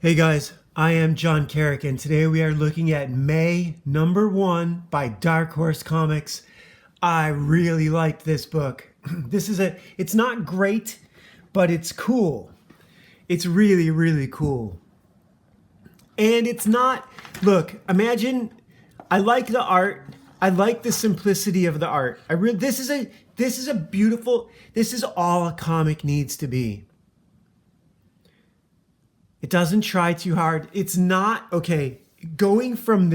Hey guys, I am John Carrick, and today we are looking at May #1 by Dark Horse Comics. I really liked this book. It's not great, but it's cool. It's really, really cool. And it's not, look, imagine, I like the art. I like the simplicity of the art. This is a beautiful, this is all a comic needs to be. It doesn't try too hard. It's not okay. Going from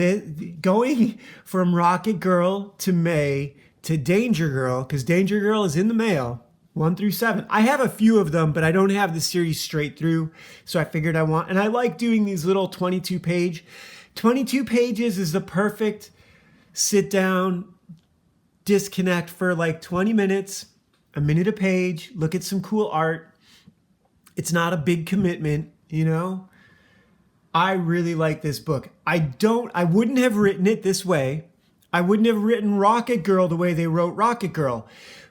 Rocket Girl to May to Danger Girl, because Danger Girl is in the mail, 1 through 7. I have a few of them, but I don't have the series straight through. So I figured and I like doing these little 22 page. 22 pages is the perfect sit down, disconnect for like 20 minutes, a minute a page, look at some cool art. It's not a big commitment. You know, I really like this book. I wouldn't have written it this way. I wouldn't have written Rocket Girl the way they wrote Rocket Girl.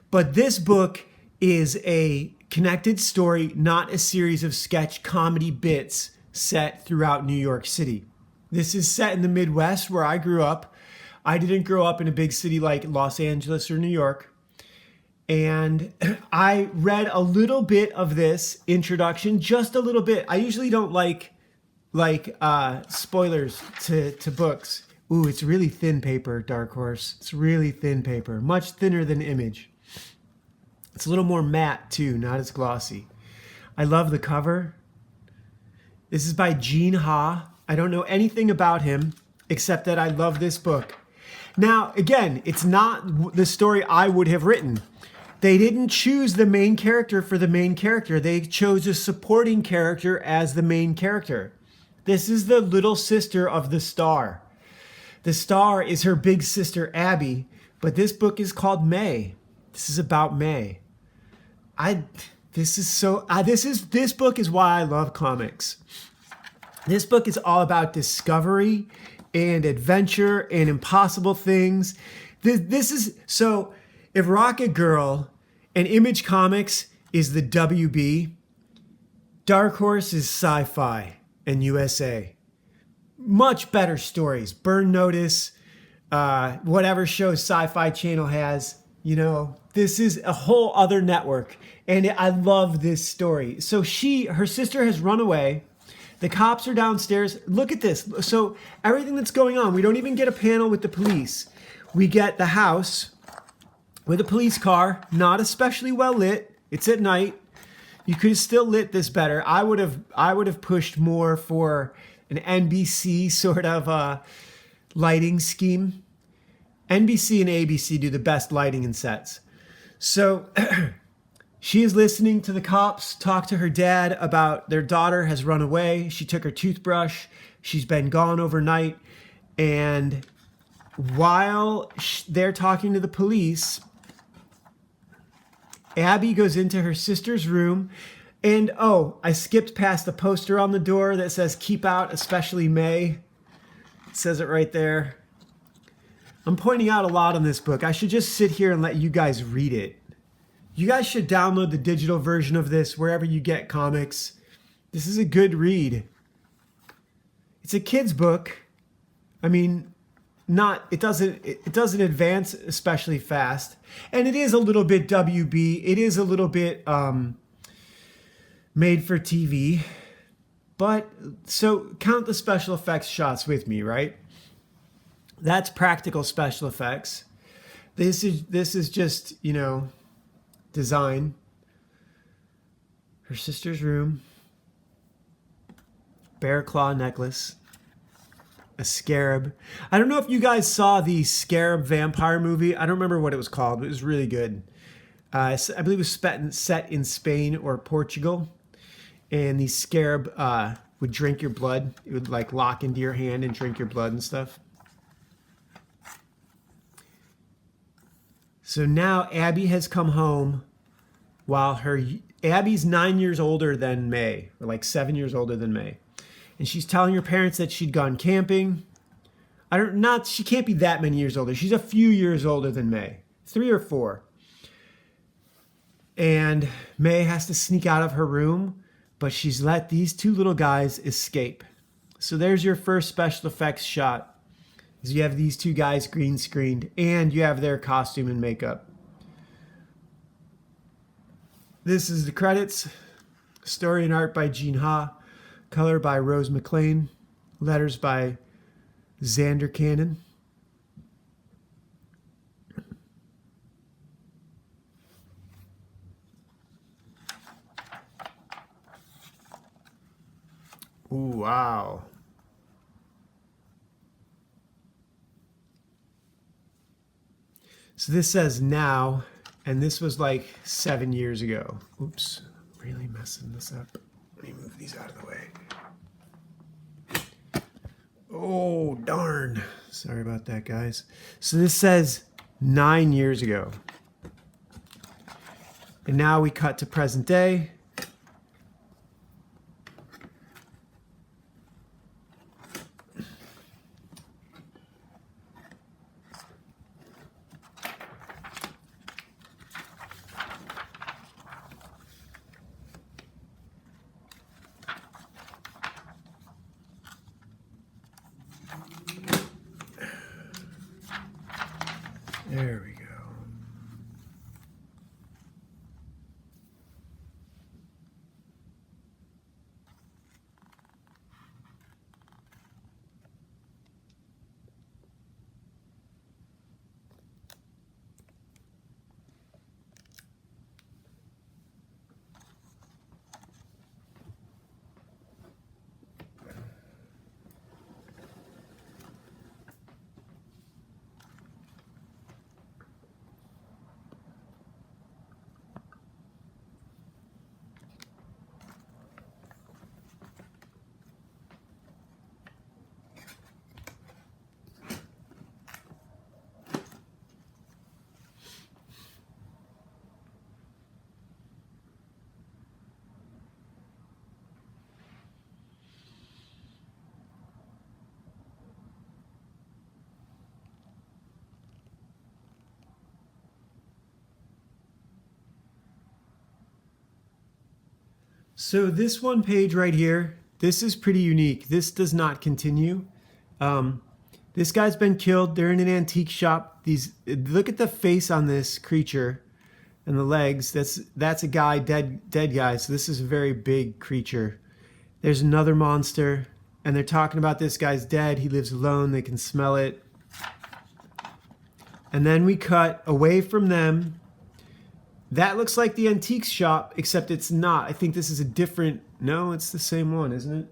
But this book is a connected story, not a series of sketch comedy bits set throughout New York City. This is set in the Midwest where I grew up. I didn't grow up in a big city like Los Angeles or New York. And I read a little bit of this introduction, just a little bit. I usually don't like spoilers to books. Ooh, it's really thin paper, Dark Horse. It's really thin paper, much thinner than Image. It's a little more matte too, not as glossy. I love the cover. This is by Gene Ha. I don't know anything about him except that I love this book. Now, again, it's not the story I would have written. They didn't choose the main character for the main character. They chose a supporting character as the main character. This is the little sister of the Star. The Star is her big sister, Abby, but this book is called May. This is about May. This book is why I love comics. This book is all about discovery and adventure and impossible things. If Rocket Girl and Image Comics is the WB, Dark Horse is Sci-Fi and USA. Much better stories. Burn Notice, whatever show Sci-Fi Channel has, this is a whole other network. And I love this story. So her sister has run away. The cops are downstairs. Look at this. So everything that's going on, we don't even get a panel with the police. We get the house with a police car, not especially well lit. It's at night. You could have still lit this better. I would have pushed more for an NBC sort of lighting scheme. NBC and ABC do the best lighting and sets. So she is listening to the cops talk to her dad about their daughter has run away. She took her toothbrush. She's been gone overnight. And while they're talking to the police, Abby goes into her sister's room, and I skipped past the poster on the door that says "Keep Out, Especially May." It says it right there. I'm pointing out a lot on this book. I should just sit here and let you guys read it. You guys should download the digital version of this wherever you get comics. This is a good read. It's a kid's book. I mean, it doesn't advance especially fast, and it is a little bit WB. It is a little bit made for TV, but so count the special effects shots with me, right? That's practical special effects. This is just design. Her sister's room, bear claw necklace. A scarab. I don't know if you guys saw the Scarab vampire movie. I don't remember what it was called, but it was really good. I believe it was set in Spain or Portugal. And the scarab would drink your blood. It would like lock into your hand and drink your blood and stuff. So now Abby has come home while Abby's 9 years older than May, or like 7 years older than May. And she's telling her parents that she'd gone camping. She can't be that many years older. She's a few years older than May, 3 or 4. And May has to sneak out of her room but she's let these two little guys escape. So there's your first special effects shot. Is you have these two guys green screened and you have their costume and makeup. This is the credits. Story and art by Gene Ha. Color by Rose McClain. Letters by Xander Cannon. Ooh, wow. So this says now, and this was like 7 years ago. Oops, really messing this up. Let me move these out of the way. Oh, darn. Sorry about that, guys. So this says 9 years ago. And now we cut to present day. There we go. So this one page right here, this is pretty unique. This does not continue. This guy's been killed. They're in an antique shop. Look at the face on this creature and the legs. That's a guy, dead guy. So this is a very big creature. There's another monster, and they're talking about this guy's dead. He lives alone. They can smell it. And then we cut away from them. That looks like the antique shop, except it's not. I think this is a different... No, it's the same one, isn't it?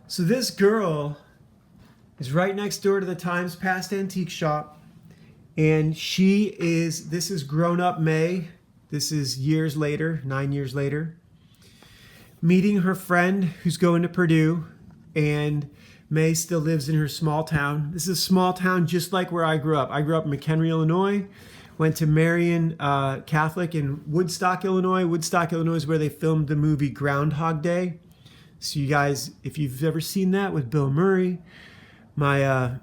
So this girl is right next door to the Times Past antique shop. And this is grown-up May. This is years later, 9 years later. Meeting her friend who's going to Purdue. And May still lives in her small town. This is a small town just like where I grew up. I grew up in McHenry, Illinois. Went to Marian Catholic in Woodstock, Illinois. Woodstock, Illinois is where they filmed the movie Groundhog Day. So you guys, if you've ever seen that with Bill Murray, my...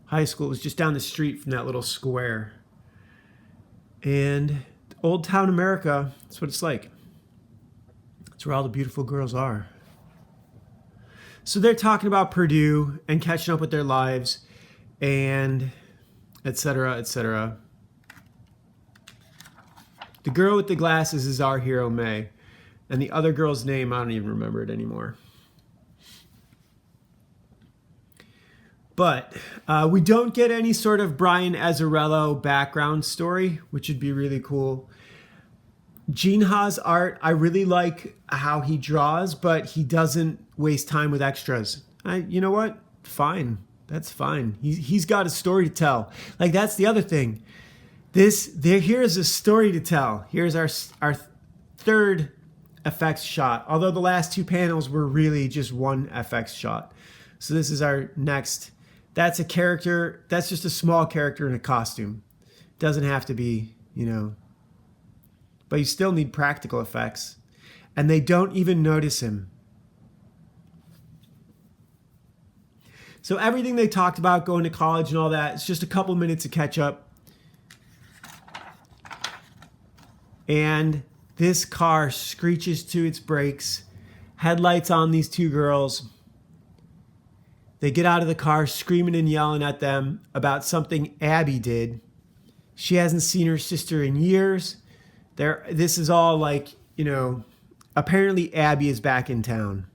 high school was just down the street from that little square. And Old Town America, that's what it's like. That's where all the beautiful girls are. So they're talking about Purdue and catching up with their lives and et cetera, et cetera. The girl with the glasses is our hero, May. And the other girl's name, I don't even remember it anymore. But we don't get any sort of Brian Azzarello background story, which would be really cool. Gene Ha's art, I really like how he draws, but he doesn't waste time with extras. You know what? Fine. That's fine. He's got a story to tell. Like, that's the other thing. Here's a story to tell. Here's our third effects shot, although the last two panels were really just one FX shot. So this is our next... That's a character, that's just a small character in a costume. Doesn't have to be, but you still need practical effects. and they don't even notice him. So everything they talked about, going to college and all that, it's just a couple minutes to catch up. And this car screeches to its brakes, headlights on these two girls. They get out of the car screaming and yelling at them about something Abby did. She hasn't seen her sister in years. This is all like, apparently Abby is back in town.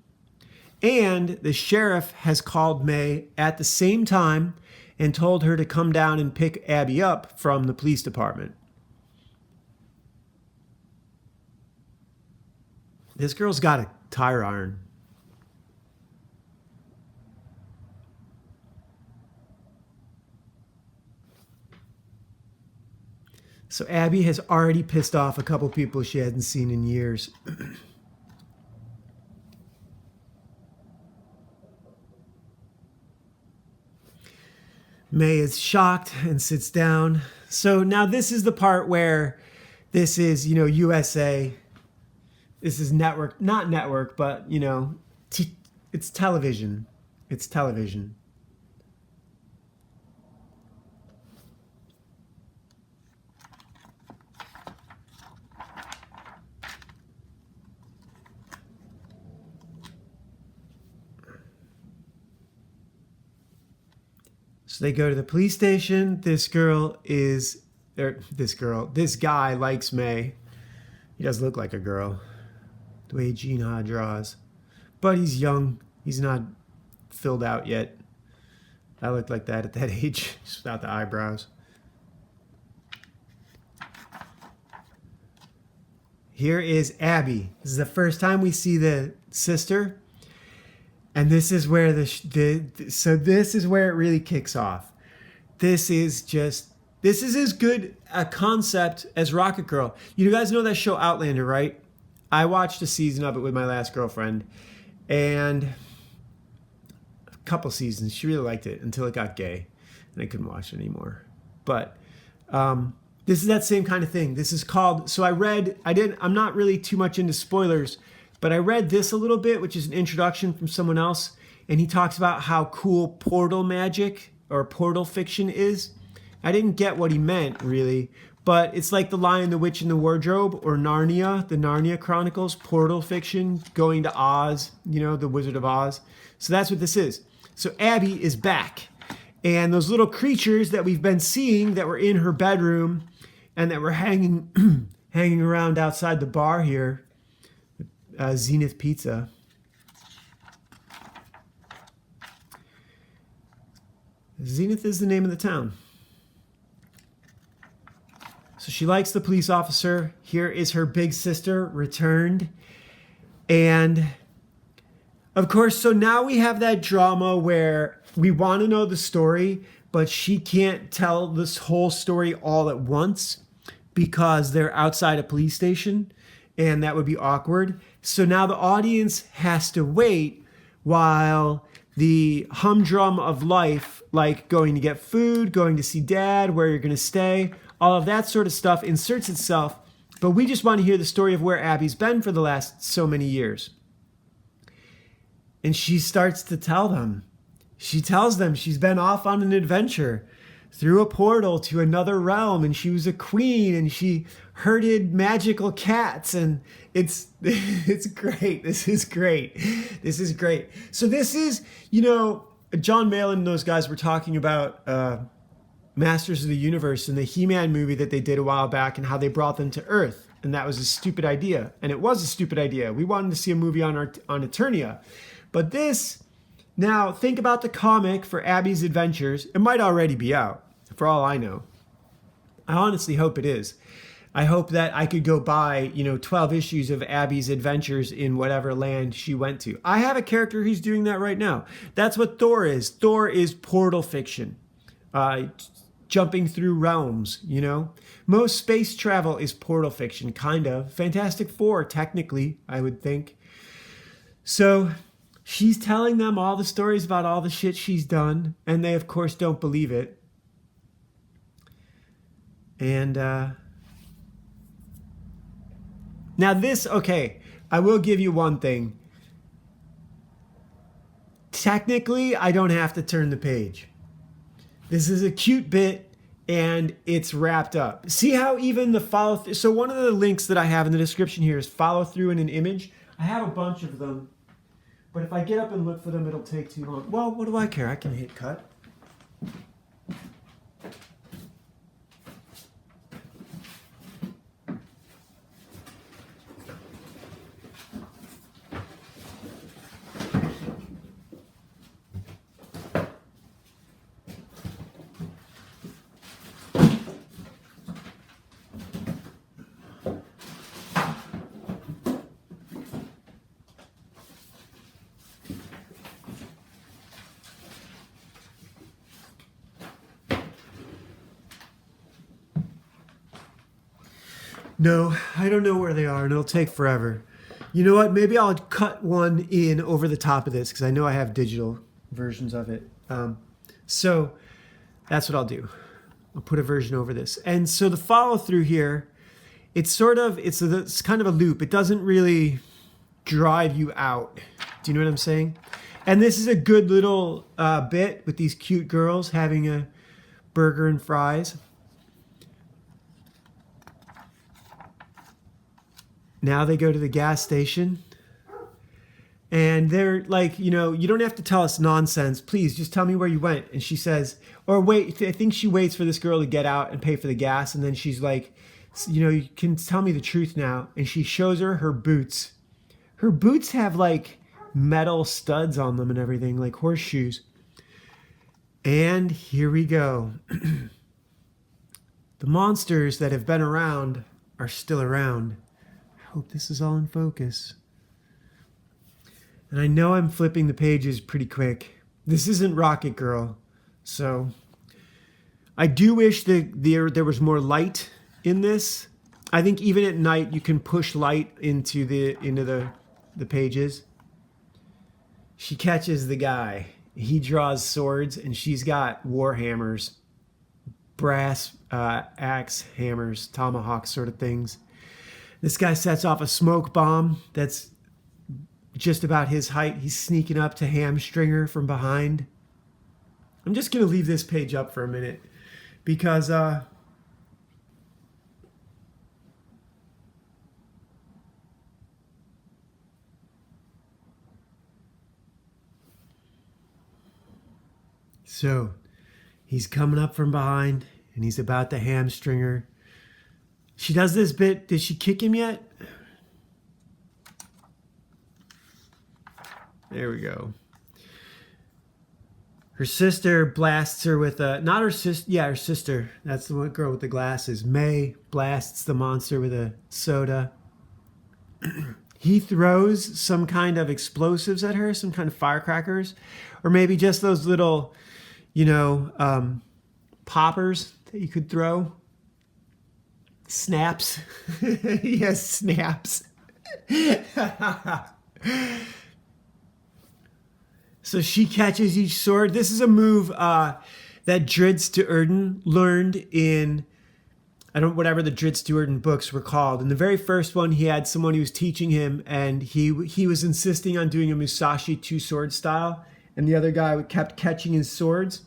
And the sheriff has called May at the same time and told her to come down and pick Abby up from the police department. This girl's got a tire iron. So Abby has already pissed off a couple people she hadn't seen in years. May is shocked and sits down. So now this is the part where this is, USA. This is network, not network, but, it's television. It's television. So they go to the police station. This guy likes May. He does look like a girl, the way Gene Ha draws. But he's young. He's not filled out yet. I looked like that at that age, just without the eyebrows. Here is Abby. This is the first time we see the sister. And this is where this is where it really kicks off. This is as good a concept as Rocket Girl. You guys know that show Outlander, right? I watched a season of it with my last girlfriend, and a couple seasons. She really liked it until it got gay, and I couldn't watch it anymore. But this is that same kind of thing. This is called. So I'm not really too much into spoilers. But I read this a little bit, which is an introduction from someone else, and he talks about how cool portal magic or portal fiction is. I didn't get what he meant, really, but it's like The Lion, the Witch, and the Wardrobe, or Narnia, the Narnia Chronicles, portal fiction, going to Oz, the Wizard of Oz. So that's what this is. So Abby is back, and those little creatures that we've been seeing that were in her bedroom and that were hanging around outside the bar here, Zenith Pizza. Zenith is the name of the town. So she likes the police officer. Here is her big sister returned. And of course, so now we have that drama where we want to know the story, but she can't tell this whole story all at once because they're outside a police station, and that would be awkward. So now the audience has to wait while the humdrum of life, like going to get food, going to see dad, where you're going to stay, all of that sort of stuff inserts itself. But we just want to hear the story of where Abby's been for the last so many years. And she starts to tell them. She tells them she's been off on an adventure through a portal to another realm, and she was a queen, and she herded magical cats, and it's great. This is great. So this is, John Malin and those guys were talking about Masters of the Universe and the He-Man movie that they did a while back and how they brought them to Earth, and that was a stupid idea, and it was a stupid idea. We wanted to see a movie on Eternia, but this. Now, think about the comic for Abby's Adventures. It might already be out, for all I know. I honestly hope it is. I hope that I could go buy, 12 issues of Abby's Adventures in whatever land she went to. I have a character who's doing that right now. That's what Thor is. Thor is portal fiction. Jumping through realms, Most space travel is portal fiction, kind of. Fantastic Four, technically, I would think. So she's telling them all the stories about all the shit she's done, and they, of course, don't believe it. And now this, okay, I will give you one thing. Technically, I don't have to turn the page. This is a cute bit and it's wrapped up. See how even the follow through. So one of the links that I have in the description here is follow through in an image. I have a bunch of them, but if I get up and look for them, it'll take too long. Well, what do I care? I can hit cut. No, I don't know where they are, and it'll take forever. You know what? Maybe I'll cut one in over the top of this because I know I have digital versions of it. So that's what I'll do. I'll put a version over this. And so the follow through here, it's kind of a loop. It doesn't really drive you out. Do you know what I'm saying? And this is a good little bit with these cute girls having a burger and fries. Now they go to the gas station and they're like, you don't have to tell us nonsense. Please just tell me where you went. And she says, or wait, I think she waits for this girl to get out and pay for the gas. And then she's like, you can tell me the truth now. And she shows her boots. Her boots have like metal studs on them and everything, like horseshoes. And here we go. The monsters that have been around are still around. Hope this is all in focus. And I know I'm flipping the pages pretty quick. This isn't Rocket Girl, so I do wish that there was more light in this. I think even at night you can push light into the pages. She catches the guy. He draws swords, and she's got war hammers, brass axe hammers, tomahawk sort of things. This guy sets off a smoke bomb that's just about his height. He's sneaking up to hamstring from behind. I'm just going to leave this page up for a minute because so he's coming up from behind and he's about to hamstring her. She does this bit. Did she kick him yet? There we go. Her sister blasts her with a... Not her sister. Yeah, her sister. That's the one girl with the glasses. May blasts the monster with a soda. He throws some kind of explosives at her. Some kind of firecrackers. Or maybe just those little, poppers that you could throw. Snaps. Yes, snaps. So she catches each sword. This is a move that Drizzt Do'Urden learned in, whatever the Drizzt Do'Urden books were called. In the very first one, he had someone who was teaching him, and he was insisting on doing a Musashi two-sword style, and the other guy kept catching his swords,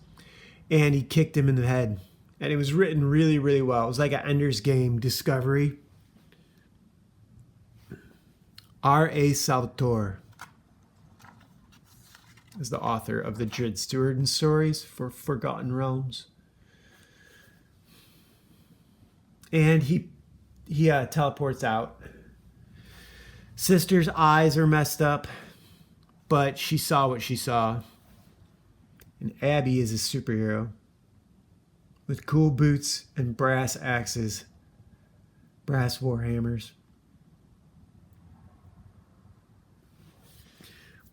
and he kicked him in the head. And it was written really, really well. It was like an Ender's Game discovery. R.A. Salvatore is the author of the Drizzt Do'Urden stories for Forgotten Realms. And he teleports out. Sister's eyes are messed up, but she saw what she saw. And Abby is a superhero with cool boots and brass axes, brass warhammers.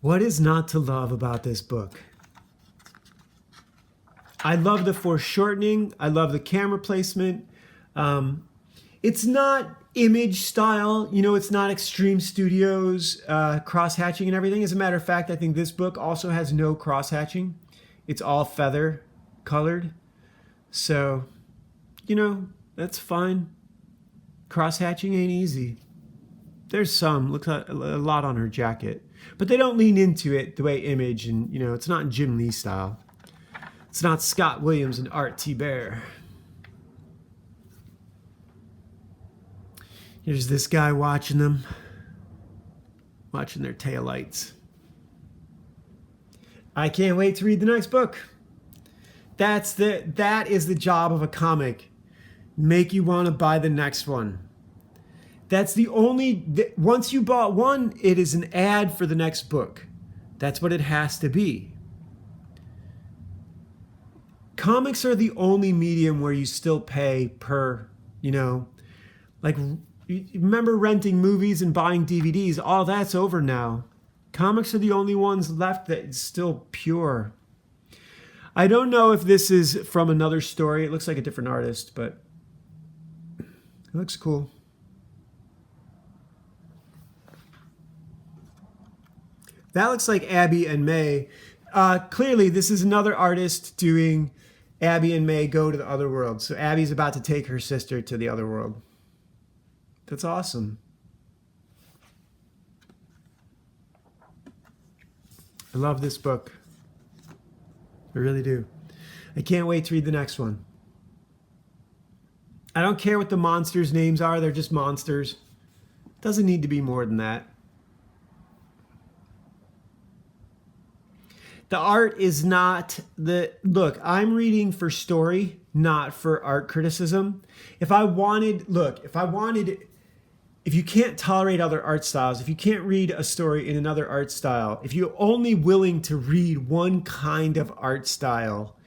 What is not to love about this book? I love the foreshortening. I love the camera placement. It's not image style. It's not Extreme Studios cross-hatching and everything. As a matter of fact, I think this book also has no cross-hatching. It's all feather colored. So, that's fine. Cross-hatching ain't easy. There's some, looks like a lot on her jacket. But they don't lean into it the way Image, and it's not Jim Lee style. It's not Scott Williams and Art T. Bear. Here's this guy watching them. Watching their taillights. I can't wait to read the next book. That is the job of a comic. Make you want to buy the next one. That's the only, once you bought one, it is an ad for the next book. That's what it has to be. Comics are the only medium where you still pay per, like, remember renting movies and buying DVDs? All that's over now. Comics are the only ones left that is still pure. I don't know if this is from another story. It looks like a different artist, but it looks cool. That looks like Abby and May. Clearly, this is another artist doing Abby and May go to the other world. So Abby's about to take her sister to the other world. That's awesome. I love this book. I really do. I can't wait to read the next one. I don't care what the monsters' names are. They're just monsters. Doesn't need to be more than that. The art is not the... Look, I'm reading for story, not for art criticism. If you can't tolerate other art styles, if you can't read a story in another art style, if you're only willing to read one kind of art style,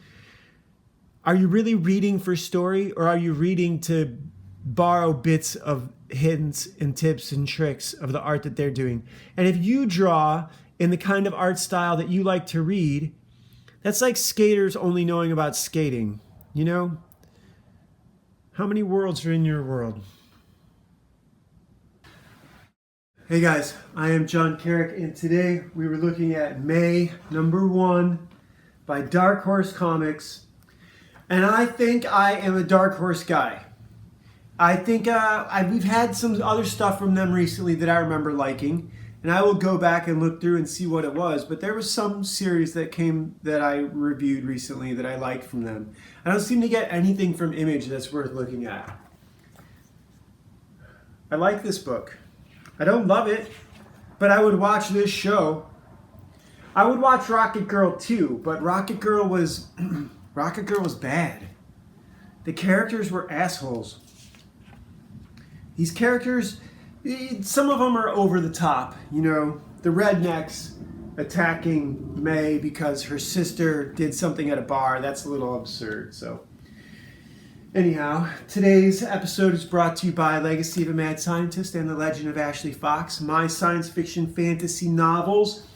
are you really reading for story, or are you reading to borrow bits of hints and tips and tricks of the art that they're doing? And if you draw in the kind of art style that you like to read, that's like skaters only knowing about skating, How many worlds are in your world? Hey guys, I am John Carrick, and today we were looking at May #1 by Dark Horse Comics, and I think I am a Dark Horse guy. I think we've had some other stuff from them recently that I remember liking, and I will go back and look through and see what it was, but there was some series that I reviewed recently that I liked from them. I don't seem to get anything from Image that's worth looking at. I like this book. I don't love it, but I would watch this show. I would watch Rocket Girl too, but Rocket Girl was bad. The characters were assholes. These characters, some of them are over the top. The rednecks attacking May because her sister did something at a bar. That's a little absurd. So anyhow, today's episode is brought to you by Legacy of a Mad Scientist and The Legend of Ashley Fox, my science fiction fantasy novels.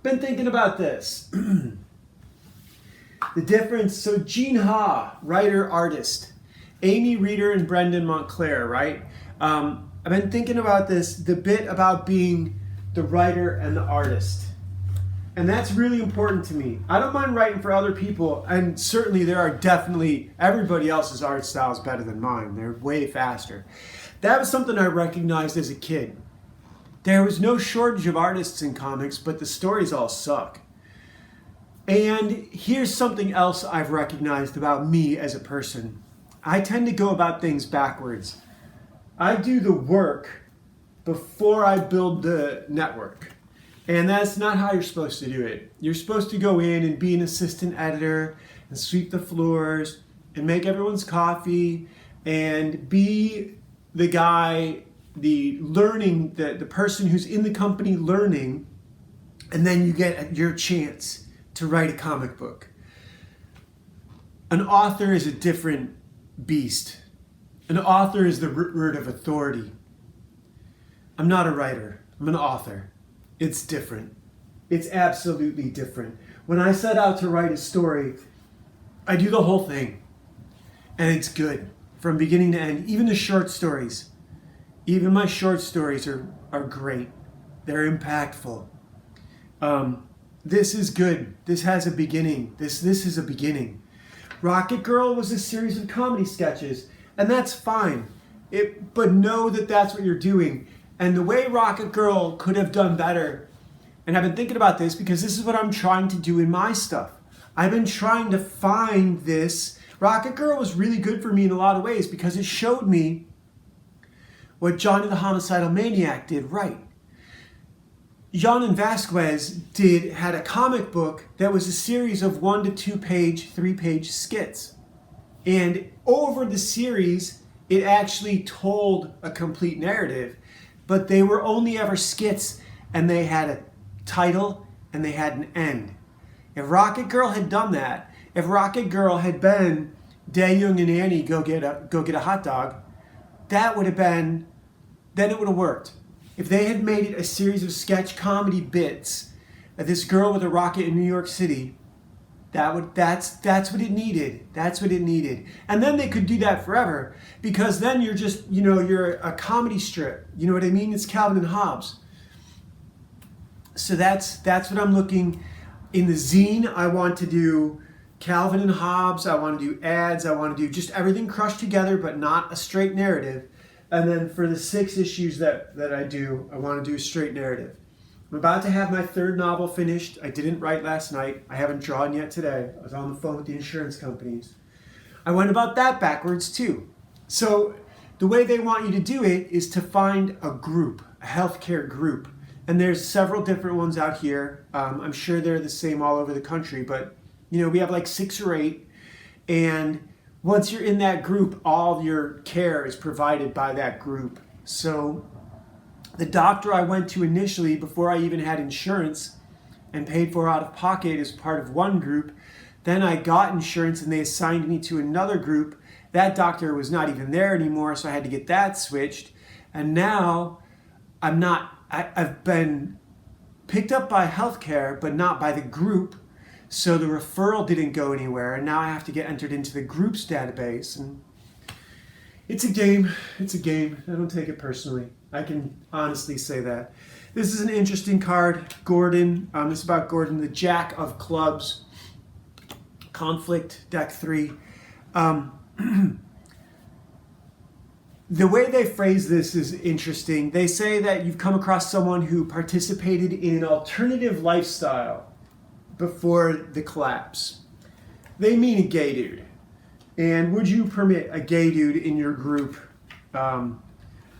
Been thinking about this. The difference, so Gene Ha, writer, artist, Amy Reeder and Brendan Montclair, right? I've been thinking about this, the bit about being the writer and the artist. And that's really important to me. I don't mind writing for other people, and certainly everybody else's art style is better than mine. They're way faster. That was something I recognized as a kid. There was no shortage of artists in comics, but the stories all suck. And here's something else I've recognized about me as a person. I tend to go about things backwards. I do the work before I build the network. And that's not how you're supposed to do it. You're supposed to go in and be an assistant editor and sweep the floors and make everyone's coffee and be the guy, the person who's in the company learning, and then you get your chance to write a comic book. An author is a different beast. An author is the root word of authority. I'm not a writer. I'm an author. It's different. It's absolutely different. When I set out to write a story, I do the whole thing. And it's good from beginning to end. Even the short stories. Even my short stories are great. They're impactful. This is good. This has a beginning. This is a beginning. Rocket Girl was a series of comedy sketches, and that's fine. But know that that's what you're doing. And the way Rocket Girl could have done better, and I've been thinking about this because this is what I'm trying to do in my stuff. I've been trying to find this. Rocket Girl was really good for me in a lot of ways because it showed me what Johnny the Homicidal Maniac did right. Yanan Vasquez had a comic book that was a series of 1 to 2 page, 3 page skits. And over the series, it actually told a complete narrative, but they were only ever skits and they had a title and they had an end. If Rocket Girl had done that, if Rocket Girl had been Dae-Young and Annie go get a hot dog, then it would have worked. If they had made it a series of sketch comedy bits, this girl with a rocket in New York City, that's what it needed. That's what it needed. And then they could do that forever, because then you're just, you're a comedy strip. You know what I mean? It's Calvin and Hobbes. So that's what I'm looking. In the zine, I want to do Calvin and Hobbes. I want to do ads. I want to do just everything crushed together, but not a straight narrative. And then for the 6 issues that I do, I want to do a straight narrative. I'm about to have my 3rd novel finished. I didn't write last night. I haven't drawn yet today. I was on the phone with the insurance companies. I went about that backwards too. So the way they want you to do it is to find a group, a healthcare group. And there's several different ones out here. I'm sure they're the same all over the country, but we have like 6 or 8. And once you're in that group, all your care is provided by that group. So the doctor I went to initially, before I even had insurance and paid for out of pocket, as part of one group, then I got insurance and they assigned me to another group. That doctor was not even there anymore, so I had to get that switched. And now I've been picked up by healthcare, but not by the group. So the referral didn't go anywhere, and now I have to get entered into the group's database. And it's a game. It's a game. I don't take it personally. I can honestly say that. This is an interesting card, Gordon. This is about Gordon, the Jack of Clubs. Conflict, deck 3. The way they phrase this is interesting. They say that you've come across someone who participated in an alternative lifestyle before the collapse. They mean a gay dude. And would you permit a gay dude in your group? I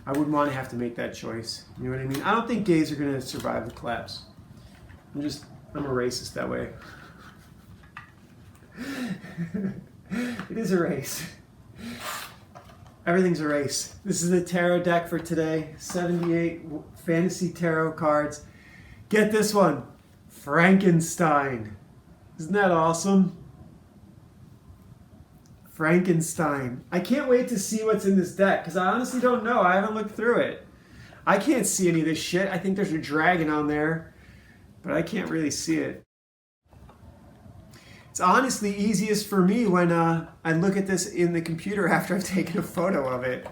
wouldn't want to have to make that choice. You know what I mean? I don't think gays are going to survive the collapse. I'm a racist that way. It is a race. Everything's a race. This is the tarot deck for today. 78 fantasy tarot cards. Get this one. Frankenstein. Isn't that awesome? Frankenstein. I can't wait to see what's in this deck, because I honestly don't know. I haven't looked through it. I can't see any of this shit. I think there's a dragon on there, but I can't really see it. It's honestly easiest for me when I look at this in the computer after I've taken a photo of it.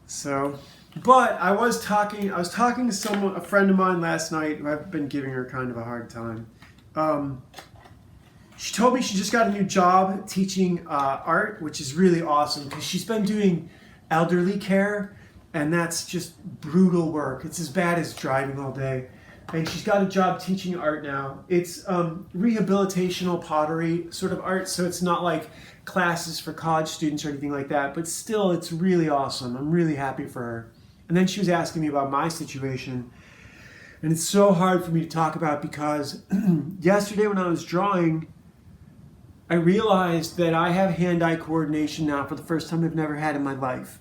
So, but I was talking to someone, a friend of mine last night, who I've been giving her kind of a hard time. She told me she just got a new job teaching art, which is really awesome, because she's been doing elderly care, and that's just brutal work. It's as bad as driving all day. And she's got a job teaching art now. It's rehabilitational pottery sort of art, so it's not like classes for college students or anything like that, but still, it's really awesome. I'm really happy for her. And then she was asking me about my situation, and it's so hard for me to talk about, because yesterday when I was drawing, I realized that I have hand-eye coordination now for the first time I've never had in my life.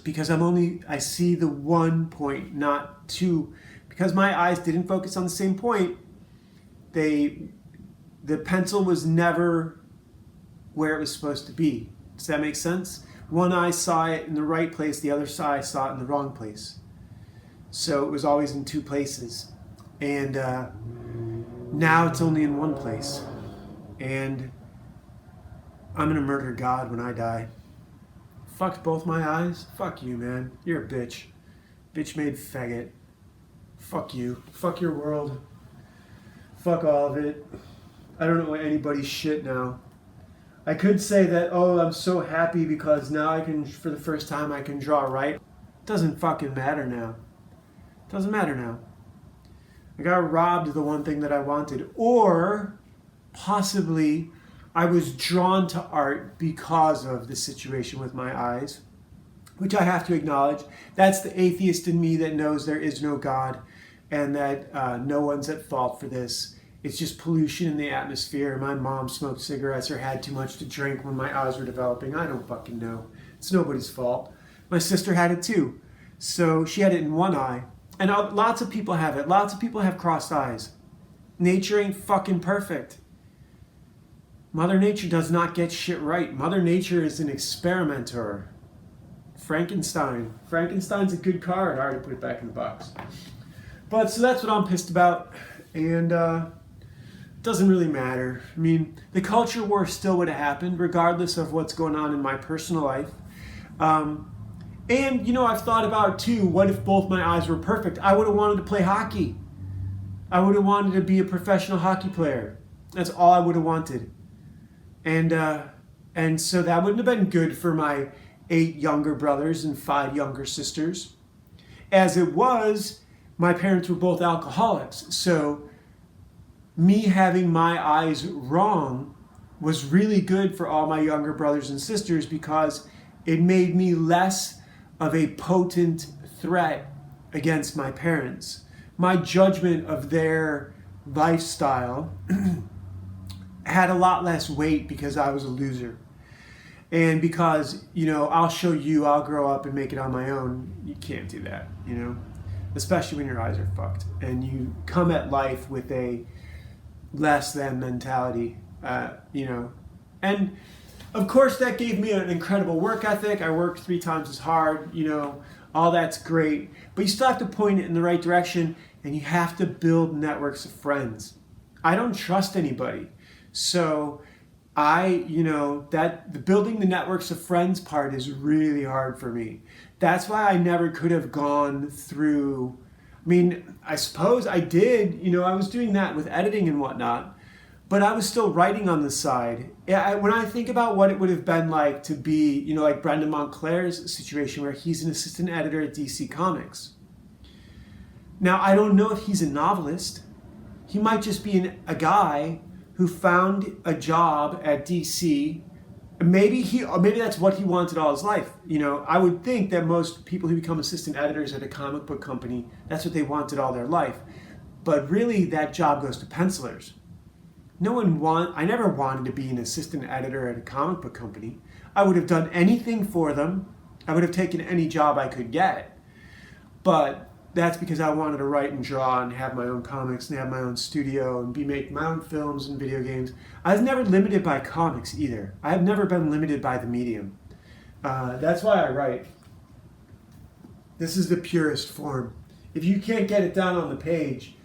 Because I see the one point, not two. Because my eyes didn't focus on the same point, the pencil was never where it was supposed to be. Does that make sense? One eye saw it in the right place, the other eye saw it in the wrong place. So it was always in 2 places. And now it's only in 1 place. And I'm gonna murder God when I die. Fucked both my eyes? Fuck you, man. You're a bitch. Bitch made faggot. Fuck you. Fuck your world. Fuck all of it. I don't know anybody's shit now. I could say that, oh, I'm so happy because now I can, for the first time, I can draw right. Doesn't fucking matter now. Doesn't matter now. I got robbed of the one thing that I wanted. Or possibly I was drawn to art because of the situation with my eyes, which I have to acknowledge. That's the atheist in me that knows there is no God and that no one's at fault for this. It's just pollution in the atmosphere. My mom smoked cigarettes or had too much to drink when my eyes were developing. I don't fucking know. It's nobody's fault. My sister had it too. So she had it in one eye. And lots of people have it. Lots of people have crossed eyes. Nature ain't fucking perfect. Mother Nature does not get shit right. Mother Nature is an experimenter. Frankenstein. Frankenstein's a good card. I already put it back in the box. But so that's what I'm pissed about. And doesn't really matter. I mean, the culture war still would have happened regardless of what's going on in my personal life. And, you know, I've thought about, too, what if both my eyes were perfect? I would have wanted to play hockey. I would have wanted to be a professional hockey player. That's all I would have wanted. And so that wouldn't have been good for my 8 younger brothers and 5 younger sisters. As it was, my parents were both alcoholics. So me having my eyes wrong was really good for all my younger brothers and sisters because it made me less of a potent threat against my parents. My judgment of their lifestyle had a lot less weight because I was a loser. And because, you know, I'll show you, I'll grow up and make it on my own. You can't do that, you know? Especially when your eyes are fucked. And you come at life with a less than mentality, you know? And of course, that gave me an incredible work ethic. I worked 3 times as hard, you know, all that's great. But you still have to point it in the right direction, and you have to build networks of friends. I don't trust anybody. So the building the networks of friends part is really hard for me. That's why I never could have gone through, I mean, I suppose I did, you know, I was doing that with editing and whatnot. But I was still writing on the side. When I think about what it would have been like to be, you know, like Brendan Montclair's situation where he's an assistant editor at DC Comics. Now, I don't know if he's a novelist. He might just be a guy who found a job at DC. Maybe that's what he wanted all his life. You know, I would think that most people who become assistant editors at a comic book company, that's what they wanted all their life. But really, that job goes to pencilers. I never wanted to be an assistant editor at a comic book company. I would have done anything for them. I would have taken any job I could get. But that's because I wanted to write and draw and have my own comics and have my own studio and make my own films and video games. I was never limited by comics either. I have never been limited by the medium. That's why I write. This is the purest form. If you can't get it down on the page,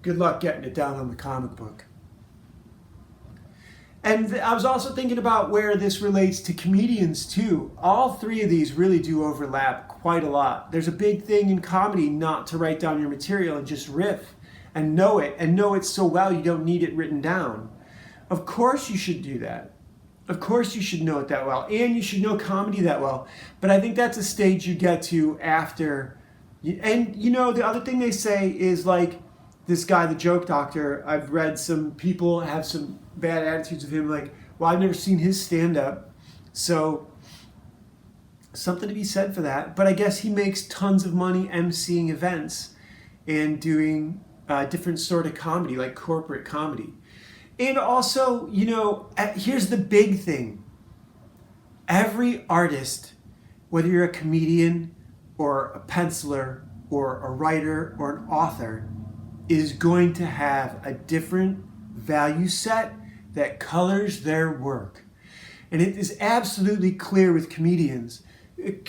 good luck getting it down on the comic book. And I was also thinking about where this relates to comedians too. All 3 of these really do overlap quite a lot. There's a big thing in comedy not to write down your material and just riff and know it so well you don't need it written down. Of course you should do that. Of course you should know it that well, and you should know comedy that well. But I think that's a stage you get to after. And you know, the other thing they say is like, this guy, the joke doctor, I've read some people have some bad attitudes of him, like, well, I've never seen his stand-up. So, something to be said for that. But I guess he makes tons of money emceeing events and doing different sort of comedy, like corporate comedy. And also, you know, here's the big thing. Every artist, whether you're a comedian or a penciler or a writer or an author, is going to have a different value set that colors their work. And it is absolutely clear with comedians.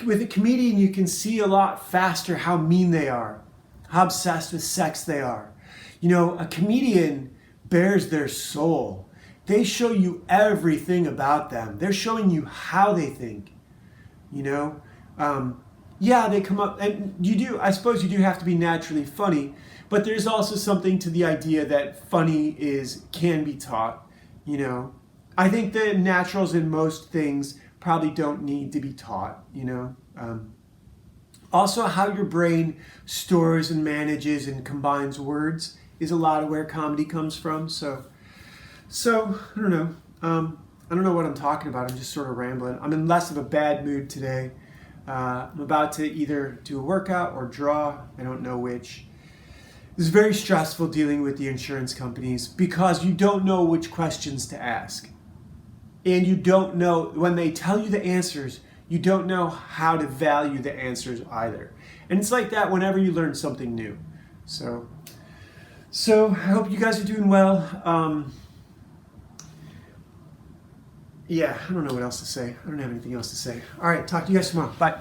With a comedian, you can see a lot faster how mean they are, how obsessed with sex they are. You know, a comedian bears their soul. They show you everything about them. They're showing you how they think, you know? Yeah, they come up, and I suppose you do have to be naturally funny, but there's also something to the idea that funny can be taught, you know. I think the naturals in most things probably don't need to be taught, you know. Also, how your brain stores and manages and combines words is a lot of where comedy comes from. So I don't know. I don't know what I'm talking about. I'm just sort of rambling. I'm in less of a bad mood today. I'm about to either do a workout or draw. I don't know which. It's very stressful dealing with the insurance companies because you don't know which questions to ask. And you don't know, when they tell you the answers, you don't know how to value the answers either. And it's like that whenever you learn something new. So I hope you guys are doing well. Yeah, I don't know what else to say. I don't have anything else to say. All right, talk to you guys tomorrow. Bye.